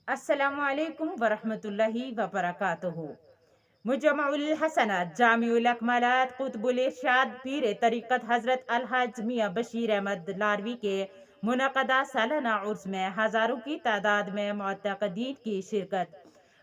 السلام علیکم ورحمۃ اللہ وبرکاتہ۔ مجمع الحسنات جامع الاکمالات قطب الارشاد پیر طریقت حضرت الحاج میاں بشیر احمد لاروی کے منعقدہ سالانہ عرس میں ہزاروں کی تعداد میں معتقدین کی شرکت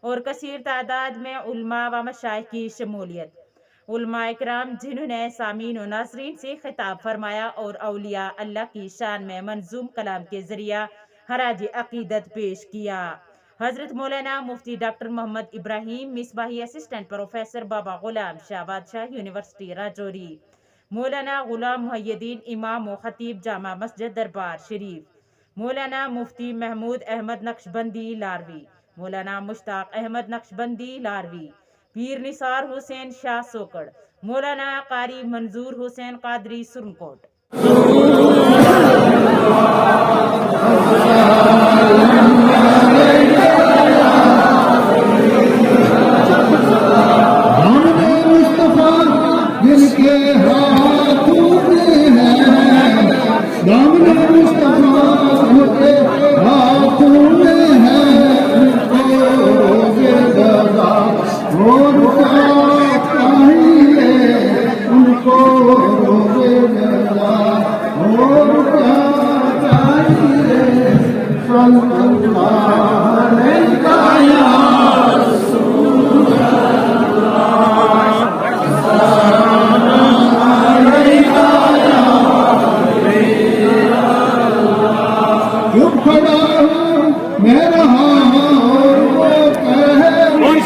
اور کثیر تعداد میں علماء و مشائخ کی شمولیت۔ علماء اکرام جنہوں نے سامعین و ناظرین سے خطاب فرمایا اور اولیاء اللہ کی شان میں منظوم کلام کے ذریعہ خراج عقیدت پیش کیا۔ حضرت مولانا مفتی ڈاکٹر محمد ابراہیم مصباحی اسسٹنٹ پروفیسر بابا غلام شاہ بادشاہ یونیورسٹی راجوری، مولانا غلام محی الدین امام و خطیب جامع مسجد دربار شریف، مولانا مفتی محمود احمد نقشبندی لاروی، مولانا مشتاق احمد نقشبندی لاروی، پیر نثار حسین شاہ سوکڑ، مولانا قاری منظور حسین قادری سرنکوٹ۔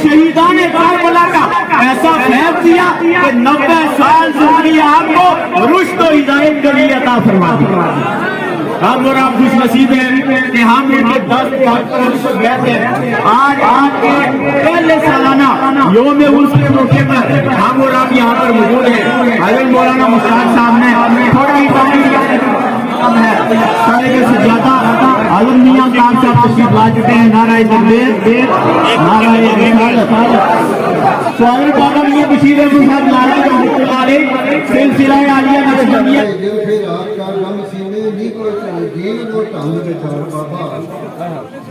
شہیدان کربلا کا ایسا فیض دیا کہ 90 سال زندگی آپ کو رشد و ہدایت کے لیے عطا فرما دیا۔ ہم اور آپ خوش نصیب ہیں کہ ہم ان کے 10 کے حق پر گئے تھے۔ آج کے پہلے سالانہ یوم عرس کے موقع پر ہم اور آپ یہاں پر موجود ہیں۔ حضرت مولانا مشتاق صاحب نے تھوڑا ہی ہے سارے کے سجادہ حضرت میاں صاحب تشریف لا چکے ہیں۔ نعرہ تکبیر، نعرہ رسالت۔ سوال بابا میاں بشیر احمد صاحب لاروی رحمۃ اللہ علیہ سلسلہ عالیہ نقشبندیہ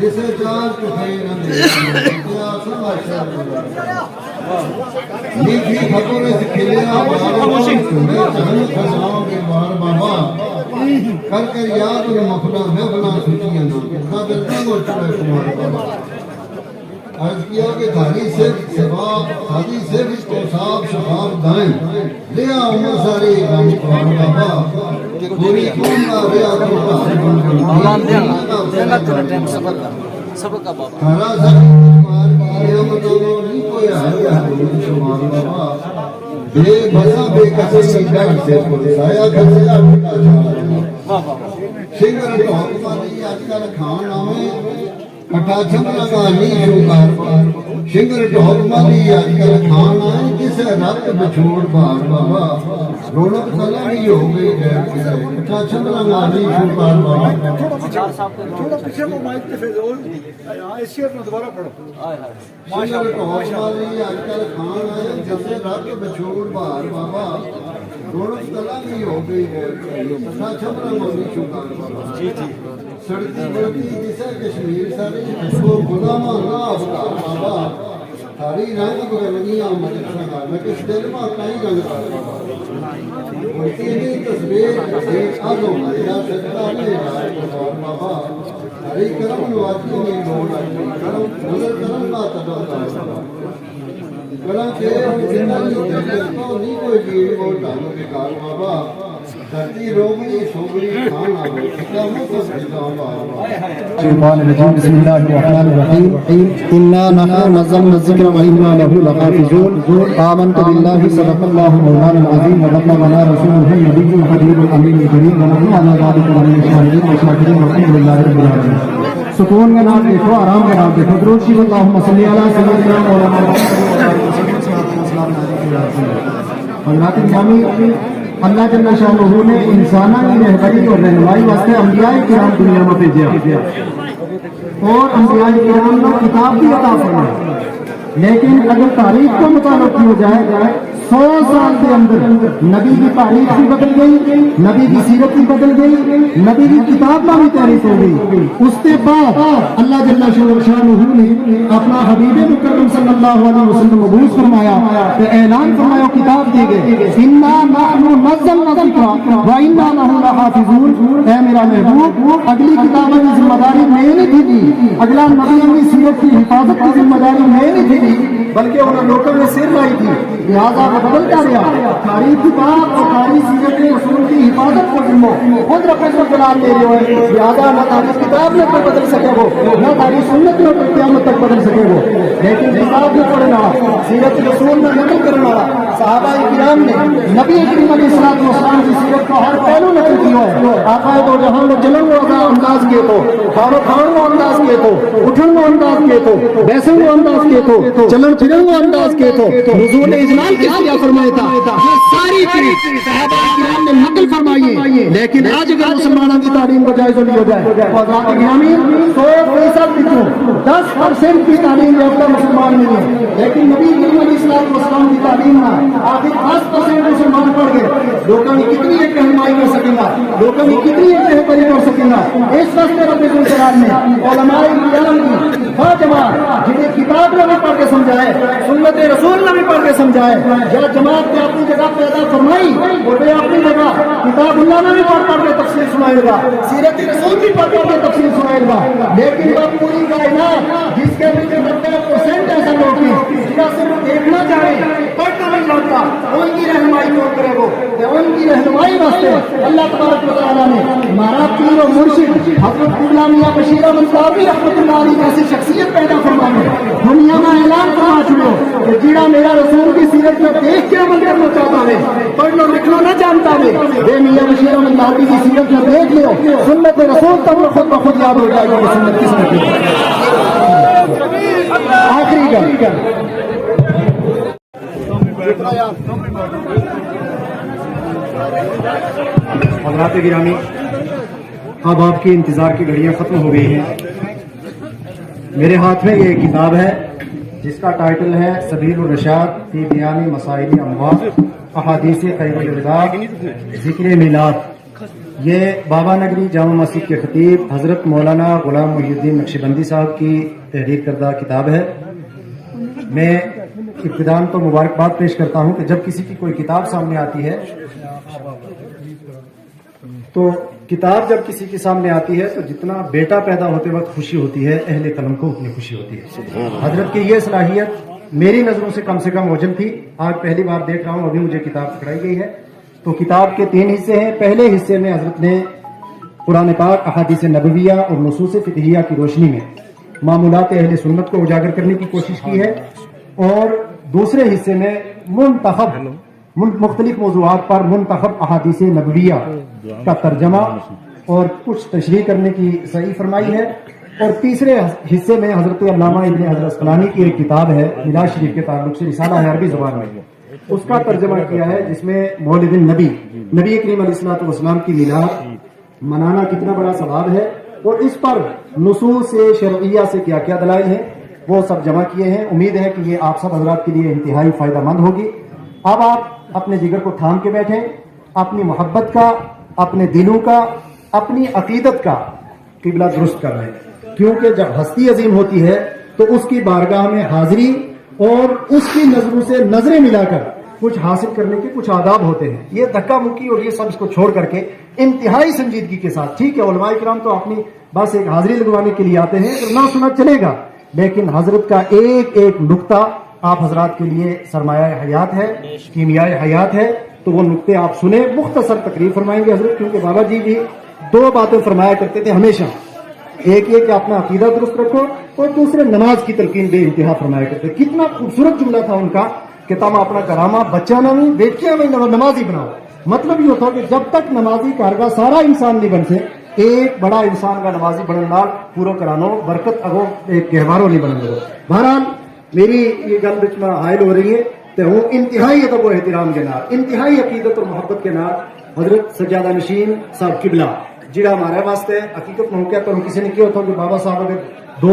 جسے چار کر کر یاد مفلا میں بنا سوچیاں عرض کیا کہ دھاری سے دھاری سے بھی تو صاحب شفاف دائیں لیا عمر سارے امام قرآن بابا پوری قوم کا ریا کرتا سب کا بابا ہرا سب یہ مطلب نہیں کوئی آیا شمار بابا بے بسا بے کسی ڈر سے پرسایا کسی اپنا شنگر تو حکمانی آج کل کھان آمیں کٹا چھم لگا نہیں شکار شنگر تو حکمانی آج کل کھان آئیں جسے رات بچھوڑ بار بابا رونق کلا نہیں ہو گئی کٹا چھم لگا نہیں شکار بابا تھوڑا پیچھے کو مائک تے فیضول اس شیئر میں دوبارہ پڑھو شنگر تو حکمانی آج کل کھان آئیں جسے رات بچھوڑ بار بابا رونق کلا نہیں ہو گئی کٹا چھم لگا نہیں شکار بابا سڑتی بڑھتی جسے کشمیر ساری کو غلامہ نہ افکار بابا تاری رنگ بگلنیاں مجھے سنگا میں کس دل میں کئی رنگ بابا بڑھتی نہیں تصویر ایک آدھو مجھا سکتا نہیں رائے بابا تاری کرم نواتی نہیں لوڑ آئی کرم نظر کرم نہ تبقہ کرم کے زندگی تکتوں نہیں کوئی گیڑ وہ ڈالو کے کار بابا دھرتی روگنی سوگنی کھانا ہو کتابوں کو بھیجاؤں بابا الشیطان الرجیم بسم اللہ الرحمن الرحیم انا نحن نزلنا الذکر وانا له لحافظون آمنت بالله صدق الله مولانا العظیم وبلغنا رسوله النبی الحبیب الامین الکریم ونحن علی ذلک من الشاهدین والشاکرین والحمد للہ رب العالمین۔ سکون کے نام دیکھو، آرام کے نام دیکھو، درود شریف اللہم صلی علی سیدنا مولانا حضرات گرامی، اللہ جل شانہ نے انسانہ کی رہبری اور رہنمائی واسطے انبیاء کرام دنیا میں بھیجا اور انبیاء کرام کو کتاب بھی عطا فرمائی، لیکن اگر تاریخ کو مطالعہ کیا جائے 100 سال کے اندر نبی کی تاریخ بھی بدل گئی، نبی کی سیرت بھی بدل گئی، نبی کی کتاب کا بھی تاریخ ہو گئی. اس کے بعد اللہ جل شانہ نے اپنا حبیب مکرم صلی اللہ علیہ وسلم مبعوث فرمایا کہ اعلان فرمایا، کتاب دی گئی، انا نحن نزلنا الذکر وانا لہ لحافظون. اے میرا محبوب، اگلی کتابوں کی ذمہ داری میں نے دی، اگلا نبیوں کی سیرت کی حفاظت کی ذمہ داری میں نے دی، بلکہ انہوں لوگوں نے سر لائی تھی. لہٰذا وہ بدلتا رہا. ساری کتاب اور ساری سیرت رسول کی حفاظت کو ذمہ خود رب جلال دے رہے ہیں. لہٰذا نہ تاری کتاب میں کوئی بدل سکے ہو، نہ تاری سنت میں کوئی قیامت تک بدل سکے ہو. لیکن کتاب میں پڑھنا، سیرت رسول میں نقل کرنا، صحابہ کرام نے نبی کریم علیہ الصلوۃ والسلام کی سیرت کا ہر پہلو نقل کیا ہے. آقا دو جہاں میں چلن وہ انداز کیے تو، کھانو کھان وہ انداز کیے تو، اٹھن وہ انداز کیے تو، بیسن وہ انداز کیے تو، چلن پھرن وہ انداز کیے تو، حضور نے اجلال کس طرح فرمایا تھا، یہ ساری چیز صحابہ کرام نے نقل فرمائی ہے. لیکن آج اگر مسلمانوں کی تعلیم کو جائزہ لیا جائے تو حضرات گرامی 100% بچوں 10% کی تعلیم یافتہ مسلمان نہیں ہے. لیکن نبی کریم علیہ الصلوۃ والسلام کی تعلیم میں آخر 10% مسلمان پڑھ گئے. لوگوں نے کتنی ایک رہنمائی کر سکیں گا، لوگوں نے کتنی ایک رہبری کر سکیں گا. اس وقت رب الجلال نے علماء کرام کی جماعت جنہیں کتاب نے بھی پڑھ کے سمجھائے، سنت رسول نے بھی پڑھ کے سمجھائے، یا جماعت نے اپنی جگہ پیدا فرمائی اور وہ اپنی جگہ کتاب اللہ نے بھی پڑھ کے تفسیر سنائے گا، سیرت رسول بھی پڑھ کے تفسیر سنائے گا. لیکن وہ پوری کائنات جس کے اندر 90% ایسا لوگ ہیں جنہیں صرف دیکھنا چاہیں، پڑھنا نہیں چاہتا، ان کی رہنمائی کون کرے گا؟ ان کی رہنمائی واسطے اللہ تبارک و تعالیٰ نے ہمارا پیر و مرشد حضرت قبلہ میاں بشیر احمد صاحبی رحمۃ اللہ علیہ جیسی شخصیت پیدا فرمائی. دنیا میں اعلان فرما چکے کہ جیڑا میرا رسول کی سیرت میں دیکھ کے عمل کرنا چاہتا ہے، پڑھنا لکھنا نہ جانتا ہے، بے میاں بشیر احمد صاحبی کی سیرت میں دیکھ لو، سنت رسول تب خود بخود یاد ہو جائے گا کہ سنت کس نے کی. آخری گل حضرات گرامی، اب آپ کی انتظار کی گھڑیاں ختم ہو گئی ہیں. میرے ہاتھ میں یہ کتاب ہے جس کا ٹائٹل ہے سبیل الرشاد فی بیان مسائل اموات احادیث خیر الرضا ذکر میلاد. یہ بابا نگری جامع مسجد کے خطیب حضرت مولانا غلام محی الدین نقشبندی صاحب کی تحریر کردہ کتاب ہے. میں ابتداءً تو مبارکباد پیش کرتا ہوں کہ جب کسی کی کوئی کتاب سامنے آتی ہے تو کتاب جب کسی کے سامنے آتی ہے تو جتنا بیٹا پیدا ہوتے وقت خوشی ہوتی ہے، اہل قلم کو اتنی خوشی ہوتی ہے. حضرت کی یہ صلاحیت میری نظروں سے کم اوجل تھی. آج پہلی بار دیکھ رہا ہوں، ابھی مجھے کتاب پکڑائی گئی ہے. تو کتاب کے 3 حصے ہیں. پہلے حصے میں حضرت نے قرآن پاک، احادیث نبویہ اور نصوص فقہیہ کی روشنی میں معمولات اہل سنت کو اجاگر کرنے کی کوشش کی ہے، اور دوسرے حصے میں مختلف موضوعات پر منتخب احادیث نبویہ کا ترجمہ اور کچھ تشریح کرنے کی صحیح فرمائی ہے. اور تیسرے حصے میں حضرت علامہ ابن حجر اسقلانی کی ایک کتاب ہے میلاد شریف کے تعلق سے، رسالہ ہے عربی زبان میں، اس کا ترجمہ کیا ہے جس میں مولد النبی، نبی کریم علیہ الصلوۃ والسلام کی میلاد منانا کتنا بڑا ثواب ہے، اور اس پر نصوص شرعیہ سے کیا کیا دلائل ہیں، وہ سب جمع کیے ہیں. امید ہے کہ یہ آپ سب حضرات کے لیے انتہائی فائدہ مند ہوگی. اب آپ اپنے جگر کو تھام کے بیٹھیں، اپنی محبت کا، اپنے دلوں کا، اپنی عقیدت کا قبلہ درست کر رہے ہیں. کیونکہ جب ہستی عظیم ہوتی ہے تو اس کی بارگاہ میں حاضری اور اس کی نظروں سے نظریں ملا کر کچھ حاصل کرنے کے کچھ آداب ہوتے ہیں. یہ دھکا مکی اور یہ سب اس کو چھوڑ کر کے انتہائی سنجیدگی کے ساتھ، ٹھیک ہے علماء کرام تو اپنی بس ایک حاضری لگوانے کے لیے آتے ہیں، نہ سنا چلے گا، لیکن حضرت کا ایک ایک نقطہ آپ حضرات کے لیے سرمایہ حیات ہے، کیمیائے حیات ہے. تو وہ نقطے آپ سنیں. مختصر تقریر فرمائیں گے حضرت، کیونکہ بابا جی بھی 2 باتیں فرمایا کرتے تھے ہمیشہ. ایک یہ کہ اپنا عقیدہ درست رکھو، اور دوسرے نماز کی تلقین بے انتہا فرمایا کرتے. کتنا خوبصورت جملہ تھا ان کا کہ تم اپنا کرامہ بچہ نہ ہوں بیٹیاں میں نمازی بناؤ. مطلب یہ ہوتا کہ جب تک نمازی کارگاہ سارا انسان نہیں بن سے، ایک بڑا انسان کا نمازی بننا پورا کرانو برکت اگو ایک گہواروں نہیں بن گئے. بہرحال میری یہ گل بچ میں حائل ہو رہی ہے تو وہ انتہائی ادب و احترام کے نال، انتہائی عقیدت اور محبت کے نال حضرت سجادہ نشین صاحب قبلہ جڑا ہمارے واسطے حقیقت میں ہو کیا تو کسی نے کیا ہوتا کہ بابا صاحب اگر 2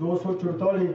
244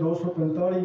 245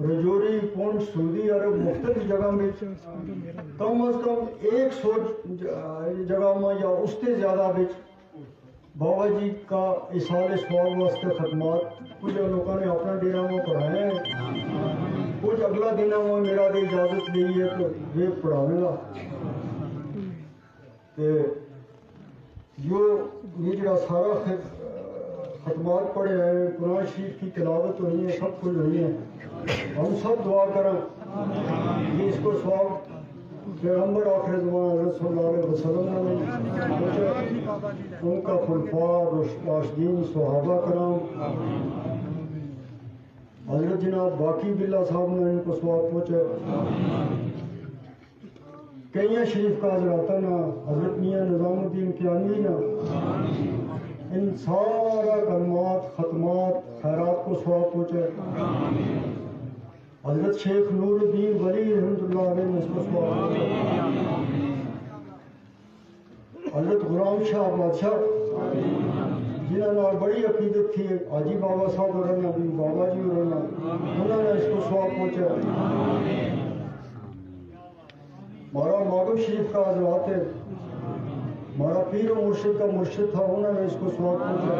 رجوری پونچھ سعودی عرب مختلف جگہ میں کم از کم 100 جگہ میں یا اس سے زیادہ بچ بابا جی کا اصال ثواب واسطے ختمات کچھ لوگوں نے اپنا ڈیرا میں پڑھائے ہیں، کچھ اگلا دن میں میرا دے اجازت لی ہے تو یہ پڑھاؤں گا کہ یہ جڑا سارا ختمات پڑھے ہیں، قرآن شریف کی تلاوت ہوئی ہے، سب کچھ ہوئی ہے، ہم سب دعا کریں کہ اس کو ثواب پیغمبر آخر زمان حضرت صلی اللہ علیہ وسلم نے ان کا خلفاء راشدین صحابہ کرام حضرت جناب باقی باللہ صاحب نے ان کو ثواب پہنچے، کئی شریف کا حضرات نا حضرت میاں نظام الدین کیانوی نا ان سارا کلمات ختمات خیرات کو ثواب پہنچے، حضرت شیخ نور الدین ولی رحمۃ اللہ علیہ نے اس کو ثواب پہنچے، حضرت غلام شاہ بادشاہ جنہوں نے بڑی عقیدت تھی حاجی بابا صاحب ورنہ بھی بابا جی ورنہ انہوں نے اس کو ثواب پہنچا، ہمارا ماغب شریف کا حضرات ہے، ہمارا پیر و مرشد کا مرشد تھا، انہوں نے اس کو ثواب پہنچا،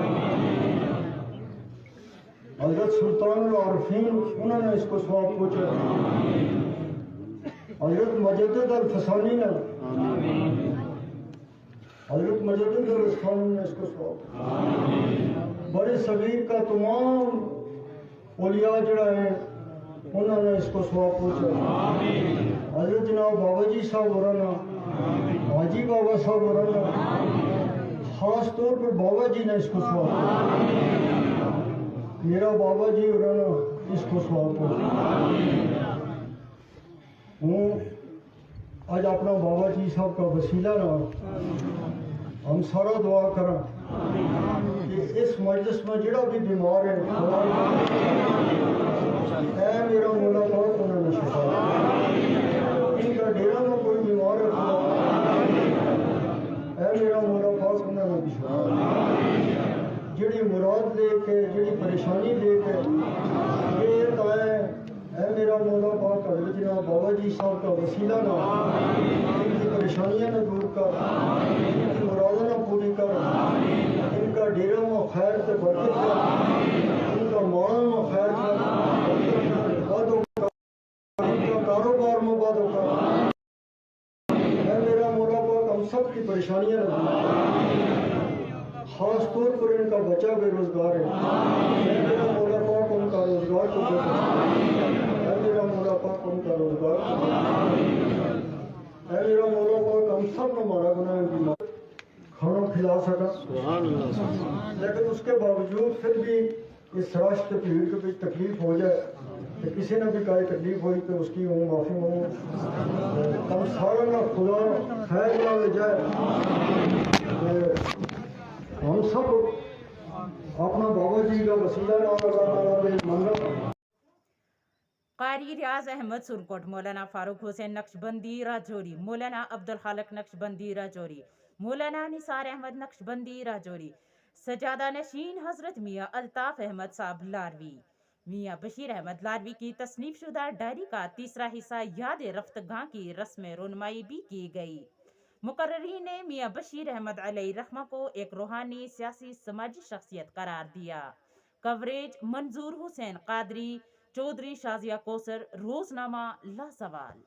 حضرت سلطان العارفین انہوں نے اس کو ثواب پہنچا، حضرت مجدد الفسانی نے اس کو ثواب، بڑے صغیر کا تمام اولیاء جڑا ہے انہوں نے اس کو ثواب پہنچا، حضرت جناب بابا جی صاحب ورانا حاجی بابا صاحب ورانا خاص طور پر بابا جی نے اس کو ثواب پہنچا، میرا بابا جی ورانا اس کو ثواب پہنچا، ہوں آج اپنا بابا جی صاحب کا وسیلہ نہ ہم سارا دعا کریں کہ اس مجلس میں جڑا بھی بیمار ہے اے میرا مولا پاک انہوں نے شفا، ان کا ڈیرا میں کوئی بیمار ہے اے میرا مولا پاک انہوں نے بھی شفا، جڑی مراد لے کے جڑی پریشانی لے کے یہ آئے اے میرا مولا پاک حضرت جناب بابا جی صاحب کا وسیلہ نہ ان کی پریشانیاں نہ دور کر، ان کی مرادیں نہ پوری کر، ان کا ڈیرا میں خیر سے برکت کر، ان کا مال میں خیر کر، ان کا کاروبار میں باد کر، اے میرا مولا پاک ہم سب کی پریشانیاں نہ دور، خاص طور پر ان کا بچہ بے روزگار ہے، اے میرا مولا پاک ان کا روزگار کو دے، اے میرا مولا پاک ان کا روزگار کو دے، اے میرا مولا پاک ہم سب کو ہمارا گناہ بیمار کھانا کھلا سکا، لیکن اس کے باوجود پھر بھی اس راشت بھیڑ کے کچھ تکلیف ہو جائے کہ کسی نے بھی کوئی تکلیف ہوئی تو اس کی ہوں معافی ہوں، ہم سارا نہ خدا خیر نہ لے جائے، ہم سب اپنا بابا جی کا وسیلہ نہ منگا۔ قاری ریاض احمد سرکوٹ، مولانا فاروق حسین نقشبندی راجوری، مولانا عبدالخالق نقشبندی راجوری، مولانا نثار احمد نقشبندی راجوری، سجادہ نشین حضرت میاں الطاف احمد صاحب لاروی، میاں بشیر احمد لاروی کی تصنیف شدہ ڈائری کا تیسرا حصہ یاد رفتگاں کی رسم رونمائی بھی کی گئی۔ مقررین نے میاں بشیر احمد علیہ رحمہ کو ایک روحانی سیاسی سماجی شخصیت قرار دیا۔ کوریج منظور حسین قادری، چودھری شازیہ کوثر، روزنامہ لازوال۔